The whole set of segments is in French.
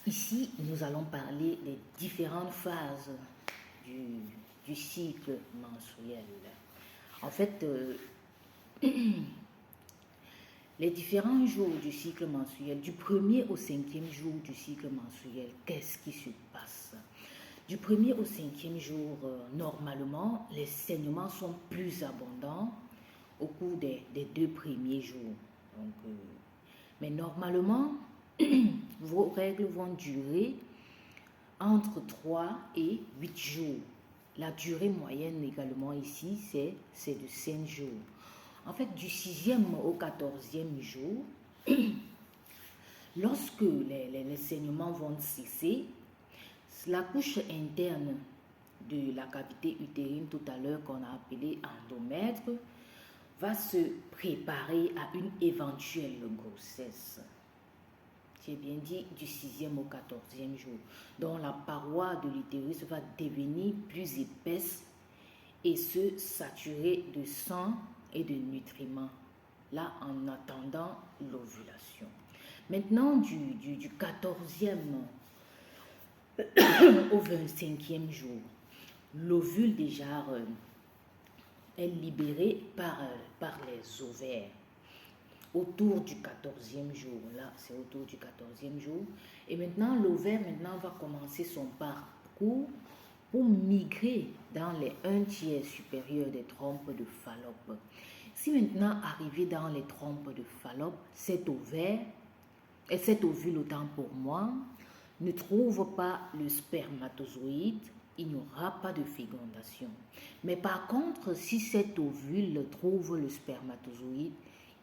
Ici, nous allons parler des différentes phases du cycle menstruel. En fait, les différents jours du cycle menstruel, du 1er au 5e jour du cycle menstruel, qu'est-ce qui se passe? Du 1er au 5e jour, normalement, les saignements sont plus abondants au cours des 2 premiers jours. Donc, mais normalement, vos règles vont durer entre 3 et 8 jours. La durée moyenne également ici, c'est de 5 jours. En fait, du 6e au 14e jour, lorsque les saignements vont cesser, la couche interne de la cavité utérine tout à l'heure qu'on a appelée endomètre va se préparer à une éventuelle grossesse. J'ai bien dit du 6e au 14e jour. Donc la paroi de l'utérus va devenir plus épaisse et se saturer de sang et de nutriments, là en attendant l'ovulation. Maintenant, du 14e au 25e jour, l'ovule déjà est libéré par les ovaires. Autour du 14e jour, là c'est autour du 14e jour. Et maintenant, l'ovaire va commencer son parcours pour migrer dans les 1/3 supérieurs des trompes de Fallope. Si maintenant, arrivé dans les trompes de Fallope, cet ovaire, et cet ovule autant pour moi, ne trouve pas le spermatozoïde, il n'y aura pas de fécondation. Mais par contre, si cet ovule trouve le spermatozoïde,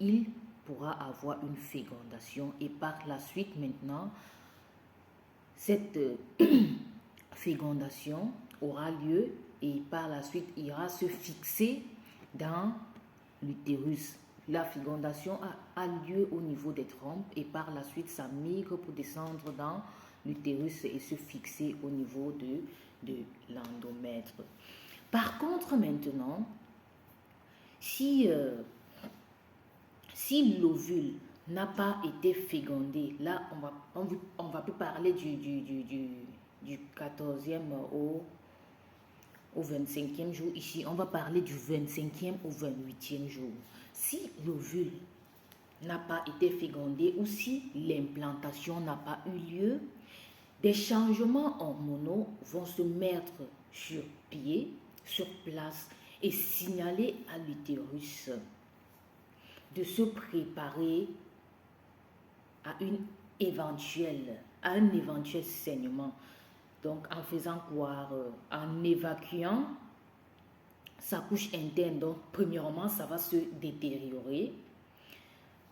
il pourra avoir une fécondation et par la suite maintenant, cette fécondation aura lieu et par la suite ira se fixer dans l'utérus. La fécondation a lieu au niveau des trompes et par la suite ça migre pour descendre dans l'utérus et se fixer au niveau de l'endomètre. Par contre maintenant, si l'ovule n'a pas été fécondé, là on va plus parler du 14e au 25e jour. Ici on va parler du 25e au 28e jour. Si l'ovule n'a pas été fécondé ou si l'implantation n'a pas eu lieu, des changements hormonaux vont se mettre sur pied, sur place et signaler à l'utérus de se préparer à un éventuel saignement. Donc en faisant quoi? En évacuant sa couche interne. Donc premièrement, ça va se détériorer.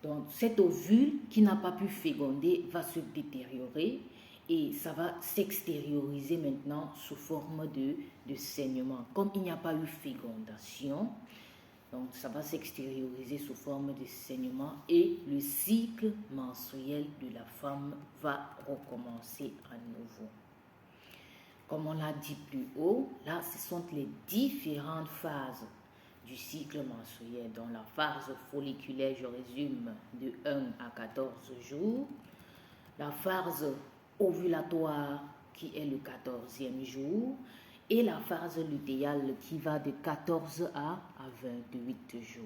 Donc cet ovule qui n'a pas pu féconder va se détériorer et ça va s'extérioriser maintenant sous forme de saignement. Comme il n'y a pas eu fécondation, donc ça va s'extérioriser sous forme de saignement et le cycle menstruel de la femme va recommencer à nouveau. Comme on l'a dit plus haut, là ce sont les différentes phases du cycle menstruel. Dans la phase folliculaire, je résume, de 1 à 14 jours. La phase ovulatoire qui est le 14e jour. Et la phase lutéale qui va de 14 à 28 jours.